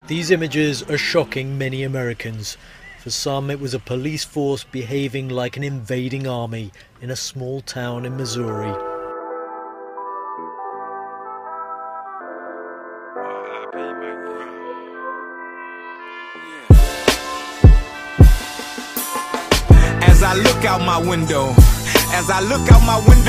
These images are shocking many Americans. For some, it was a police force behaving like an invading army in a small town in Missouri. As I look out my window,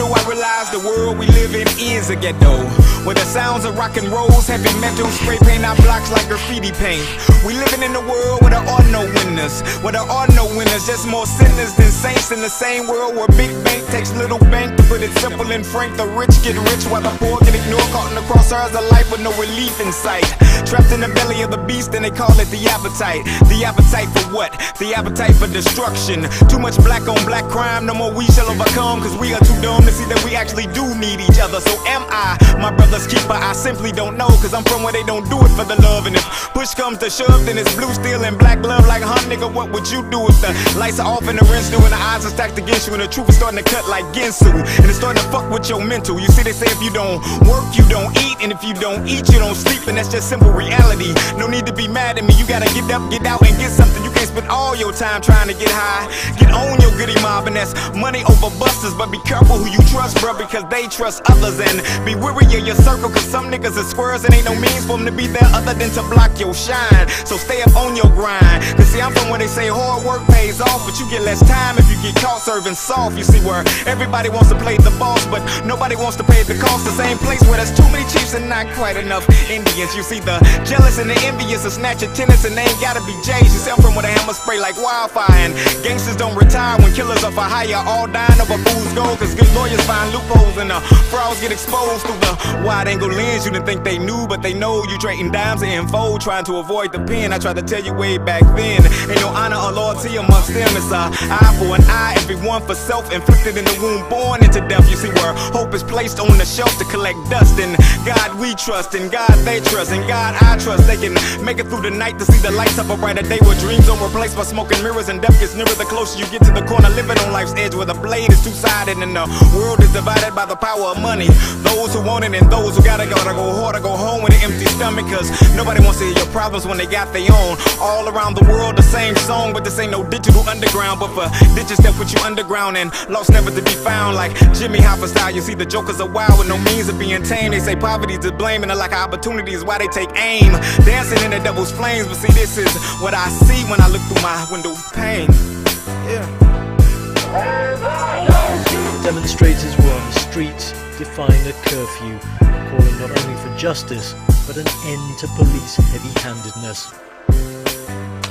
I realize the world we live in is a ghetto, where the sounds of rock and rolls, heavy metal, spray paint our blocks like graffiti paint. We living in a world where there are no winners, just more sinners than saints. In the same world where big bank takes little bank. To put it simple and frank, the rich get rich while the poor get ignored, caught in the crosshairs of life with no relief in sight. Trapped in the belly of the beast and they call it the appetite. The appetite for what? The appetite for destruction. Too much black on black crime, no more we shall overcome, cause we are too dumb to see that we actually do need each other. So am I my brother's keeper? I simply don't know, cause I'm from where they don't do it for the love. And if push comes to shove, then it's blue steel and black love. Like, huh, nigga, what would you do if the lights are off and the rent's due and the odds are stacked against you and the truth is starting to cut like Ginsu? And it's starting to fuck with your mental. You see, they say if you don't work, you don't eat, and if you don't eat, you don't sleep, and that's just simple reality. No need to be mad at me, you gotta get up, get out, and get something. You can't spend all your time trying to get high. Get on your goody mob, and that's money over busters. But be careful who you trust, bro, because they trust others. And be wary of your circle, cause some niggas are squares and ain't no means for them to be there other than to block your shine. So stay up on your grind, cause see, I'm from where they say hard work pays off, but you get less time if you get caught serving soft. You see, where everybody wants to play the boss, but nobody wants to pay the cost. The same place where there's too many chiefs and not quite enough Indians. You see, the jealous and the envious are snatching tenants and they ain't gotta be J's. You see, I'm from where the hammer spray like wildfire, and gangsters don't retire when killers are for hire. All dying over fool's gold, cause good lawyers find loopholes and frauds get exposed through the wide angle lens. You didn't think they knew, but they know you trading dimes and info, trying to avoid the pen. I tried to tell you way back then, ain't no honor or loyalty amongst them. It's a eye for an eye, everyone for self, inflicted in the womb, born into death. You see, where hope is placed on the shelf to collect dust. And God we trust, and God they trust, and God I trust. They can make it through the night to see the lights of a brighter day, where dreams don't replace by smoking mirrors, and death gets nearer the closer you get to the corner. Living on life's edge where the blade is two-sided and the world is divided by the power of money. Those who want it and those who gotta go hard or go home with an empty stomach, cause nobody wants to hear your problems when they got their own. All around the world the same song, but this ain't no digital underground, but for ditches that put you underground and lost never to be found. Like Jimmy Hoffa style, you see the jokers are wild with no means of being tamed. They say poverty's to blame and the lack of opportunity is why they take aim, dancing in the devil's flames. But see, this is what I see when I look through my window pane. Yeah. Demonstrators were on the streets defying a curfew, calling not only for justice but an end to police heavy-handedness.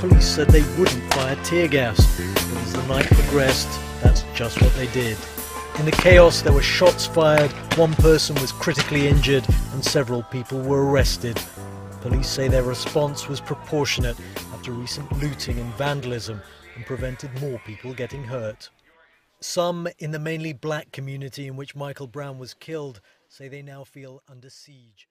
Police said they wouldn't fire tear gas, but as the night progressed, that's just what they did. In the chaos, there were shots fired, one person was critically injured, and several people were arrested. Police say their response was proportionate after recent looting and vandalism and prevented more people getting hurt. Some in the mainly black community in which Michael Brown was killed say they now feel under siege.